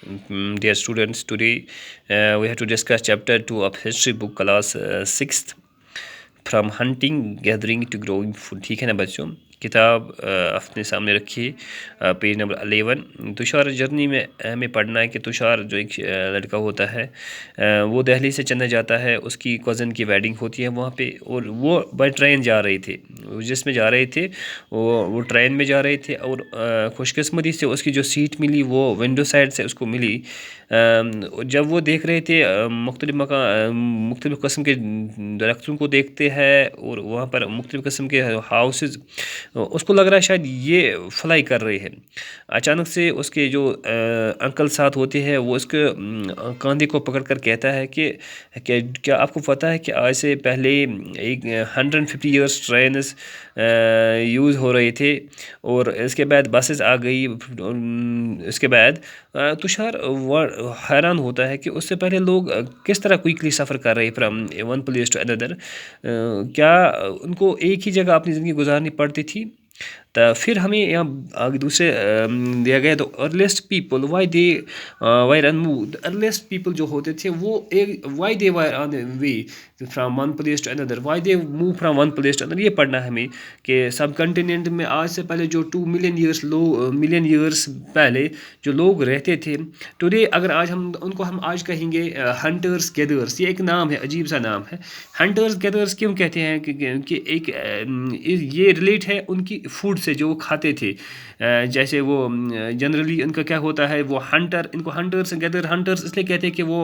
Dear students, today we have to discuss chapter 2 of history book class 6th from hunting gathering to growing food. ठीक है ना बच्चों, किताब अपने सामने रखिए, पेज नंबर 11। तुषार जर्नी में हमें पढ़ना है कि तुषार जो एक लड़का होता है वो दिल्ली से चेन्नई जाता है, उसकी कज़न की वेडिंग होती है वहाँ पे, और वो बाय ट्रेन जा रहे थे। जिसमें जा रहे थे वो ट्रेन में जा रहे थे, और खुशकिस्मती से उसकी जो सीट मिली वो विंडो साइड से उसको मिली। जब वो देख रहे थे मुख्तलिफ़ किस्म के दरख्तों को देखते हैं, और वहाँ पर मुख्तलिफ़ किस्म के हाउसेस, उसको लग रहा है शायद ये फ्लाई कर रहे हैं। अचानक से उसके जो अंकल साथ होते हैं वो उसके कंधे को पकड़ कर कहता है कि क्या आपको पता है कि आज से पहले एक 150 ईयर्स ट्रेन यूज़ हो रहे थे, और इसके बाद बसेस आ गई। इसके बाद तुषार हैरान होता है कि उससे पहले लोग किस तरह क्विकली सफ़र कर रहे from one place to another. क्या उनको एक ही जगह अपनी ज़िंदगी गुजारनी पड़ती थी? तो फिर हमें यहाँ आगे दूसरे दिया गया, तो earliest people why they were on move. Earliest people जो होते थे वो एक why they were on the way from one place to another, why they move from one place to another. ये पढ़ना है हमें कि सब कंटिनेंट में आज से पहले जो 2 मिलियन ईयर्स पहले जो लोग रहते थे, टुडे अगर आज हम आज कहेंगे हंटर्स गैदर्स। ये एक नाम है, अजीब सा नाम है। हंटर्स गैदर्स क्यों कहते हैं कि एक ये रिलेट है उनकी फूड से जो वो खाते थे। जैसे वो जनरली उनका क्या होता है, वो हंटर, इनको हंटर्स हंटर्स इसलिए कहते हैं कि वो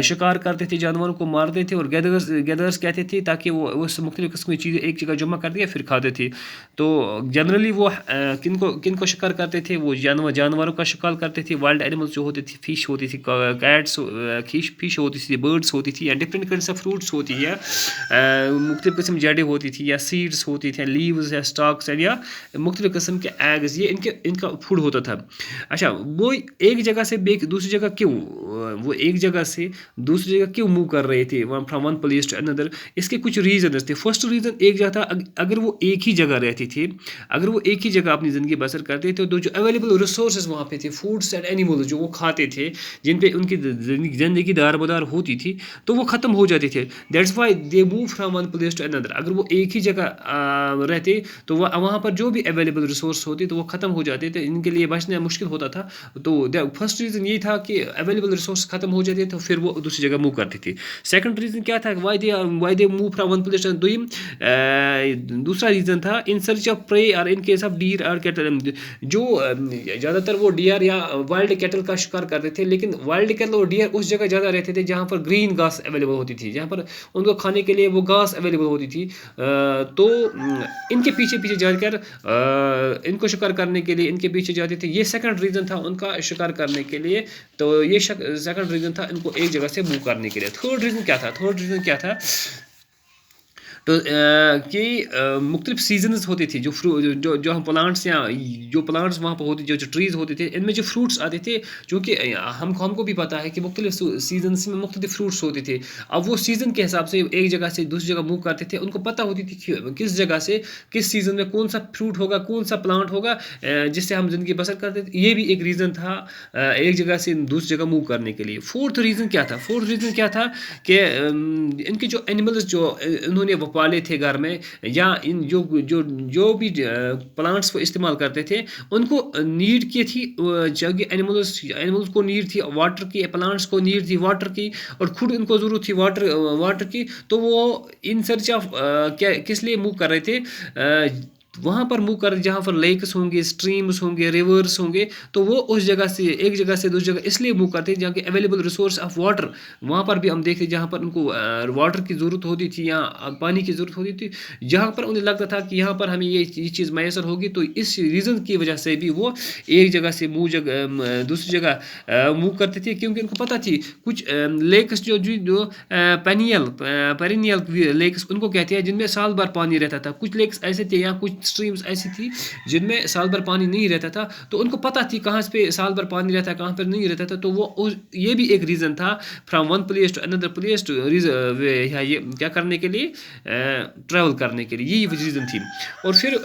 शिकार करते थे, जानवरों को मारते थे, और गैदर्स कहते थे ताकि वो उस मुख्तलिफ़ किस्म की चीज़ें एक जगह जमा करते फिर खाते थे। तो जनरली वो किनको शिकार करते थे, वो जानवरों का शिकार करते थे। वाइल्ड एनिमल्स जो होते थे, फिश होती थी, कैट्स, फिश होती थी, बर्ड्स होती थी, या डिफरेंट काइंड्स ऑफ फ्रूट्स होती है, मुख्तलिफ़ किस्म जड़ें होती थी, या सीड्स होती थी, लीव्स या स्टॉक्स, या मुख्तलिफ़ किस्म के एग्स, ये इनका फूड होता था। अच्छा, वो एक जगह से दूसरी जगह क्यों, वो एक जगह से दूसरी जगह क्यों मूव कर रहे थे from one place to another? इसके कुछ रीजन थे। फर्स्ट रीज़न एक जगह था, अगर वो एक ही जगह रहते थे, अगर वो एक ही जगह अपनी ज़िंदगी बसर करते थे, तो जो अवेलेबल रिसोर्सेज वहाँ पे थे, फूड्स एंड एनिमल्स जो वो खाते थे, जिन पे उनकी ज़िंदगी दारमदार होती थी, तो वो ख़त्म हो जाते थे। That's why they move from one place to another. अगर वो एक ही जगह रहते तो वहाँ पर जो भी अवेलेबल रिसोर्स होती तो वो ख़त्म हो जाते थे, इनके लिए बचना मुश्किल होता था। तो फर्स्ट रीज़न ये था कि अवेलेबल रिसोर्स ख़त्म हो जाते तो फिर वो दूसरी जगह मूव करते थे। सेकंड रीज़न क्या था, why they move from one place to another. दूसरा रीज़न था इन सर्च ऑफ प्रे और इन केस ऑफ डीर और कैटल। जो ज़्यादातर वो डियर या वाइल्ड कैटल का शिकार करते थे, लेकिन वाइल्ड कैटल और डियर उस जगह ज़्यादा रहते थे जहाँ पर ग्रीन घास अवेलेबल होती थी, जहाँ पर उनको खाने के लिए वो घास अवेलेबल होती थी। तो इनके पीछे पीछे जाकर इनको शिकार करने के लिए इनके पीछे जाते थे। ये सेकंड रीज़न था उनका शिकार करने के लिए। तो ये सेकंड रीज़न था इनको एक जगह से मूव करने के लिए। थर्ड रीज़न क्या था कि मुख्तलिफ सीजन्स होती थी, जो हम प्लांट्स या जो प्लांट्स वहाँ पर होती, जो ट्रीज़ होते थे, इनमें जो फ्रूट्स आते थे, चूँकि हमको भी पता है कि मुख्तलिफ सीजन्स में मुख्तलिफ फ्रूट्स होते थे। अब वो सीज़न के हिसाब से एक जगह से दूसरी जगह मूव करते थे, उनको पता होती थी कि किस जगह से किस सीज़न में कौन सा फ्रूट होगा, कौन सा प्लांट होगा, जिससे हम ज़िंदगी बसर करते थे। ये भी एक रीज़न था एक जगह से दूसरी जगह मूव करने के लिए। फोर्थ रीज़न क्या था कि इनके जो एनिमल्स जो इन्होंने पाले थे घर में, या इन जो भी प्लांट्स को इस्तेमाल करते थे, उनको नीड की थी, जगह एनिमल्स को नीड थी वाटर की, प्लांट्स को नीड थी वाटर की, और खुद इनको ज़रूरत थी वाटर की। तो वो इन सर्च ऑफ किस लिए मूव कर रहे थे, वहाँ पर मूव कर, जहाँ पर लेक्स होंगे, स्ट्रीम्स होंगे, रिवर्स होंगे, तो वो उस जगह से एक जगह से दूसरी जगह इसलिए मूव करते हैं जहाँ के अवेलेबल रिसोर्स ऑफ वाटर, वहाँ पर भी हम देखते जहाँ पर उनको वाटर की ज़रूरत होती थी या पानी की ज़रूरत होती थी, जहाँ पर उन्हें लगता था कि यहाँ पर हमें ये चीज़ मैसर होगी। तो इस रीज़न की वजह से भी वो एक जगह से दूसरी जगह मूव करते थे, क्योंकि उनको पता थी कुछ लेक्स जो पेरिनियल लेक्स उनको कहते हैं, जिनमें साल भर पानी रहता था। कुछ लेक्स ऐसे थे या कुछ اسٹریمس ایسی تھی جن میں سال بھر پانی نہیں رہتا تھا، تو ان کو پتہ تھی کہاں پہ سال بھر پانی رہتا ہے، کہاں پر نہیں رہتا تھا. تو وہ یہ بھی ایک ریزن تھا from one place to another place to یہ کیا کرنے کے لیے، ٹریول کرنے کے لیے، یہی ریزن تھی. اور پھر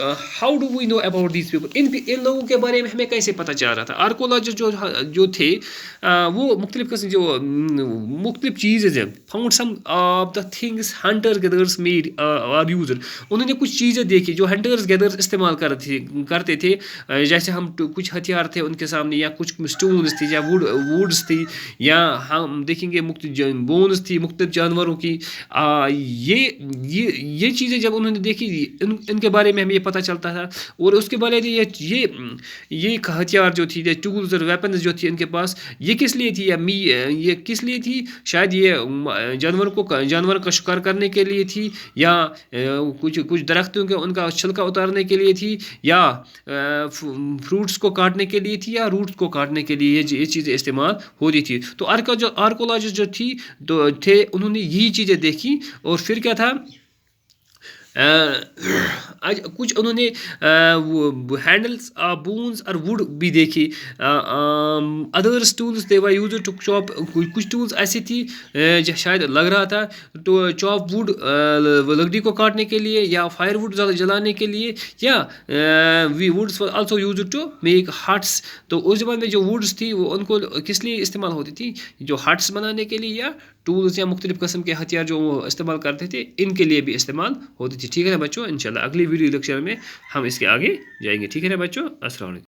how do we know about these people, ان لوگوں کے بارے میں ہمیں کیسے پتہ چل رہا تھا. آرکولوجسٹ جو تھے وہ مختلف قسم جو مختلف چیزیں ہیں، found some of the things hunters gatherers made are used. انہوں نے کچھ چیزیں دیکھی جو ہنٹرز گیدرز استعمال کرتے تھے، جیسے ہم کچھ ہتھیار تھے ان کے سامنے، یا کچھ اسٹونز تھی، یا ووڈس تھی، یا ہم دیکھیں گے مختلف بونز تھی مختلف جانوروں کی. یہ چیزیں جب انہوں نے دیکھی ان کے بارے میں ہمیں یہ پتہ چلتا تھا. اور اس کے بارے میں یہ ہتھیار جو تھی، ٹولز اور ویپنز جو تھی ان کے پاس، یہ کس لیے تھی، یا یہ کس لیے تھی؟ شاید یہ جانور کا شکار کرنے کے لیے تھی، یا کچھ درختوں کے ان کا چھلکا اتارنے کے لیے تھی، یا فروٹس کو کاٹنے کے لیے تھی، یا روٹس کو کاٹنے کے لیے یہ چیزیں استعمال ہوتی تھی. تو آرکولوجسٹ جو تھے انہوں نے یہی چیزیں دیکھی. اور پھر کیا تھا، کچھ انہوں نے ہینڈلس بونز اور ووڈ بھی دیکھی. Others tools they were used to chop, کچھ ٹولس ایسی تھی شاید لگ رہا تھا ٹو چاپ ووڈ، لکڑی کو کاٹنے کے لیے، یا فائر ووڈ جلانے کے لیے، یا woods were also used to make huts. تو اس زمانے میں جو ووڈس تھی وہ ان کو کس لیے استعمال ہوتی تھی؟ جو ہٹس بنانے کے لیے، یا ٹولز یا مختلف قسم کے ہتھیار جو وہ استعمال کرتے تھے ان کے لیے بھی استعمال ہوتی تھی. ٹھیک ہے نا بچوں، انشاءاللہ اگلی ویڈیو لیکچر میں ہم اس کے آگے جائیں گے. ٹھیک ہے نا بچوں، السلام علیکم.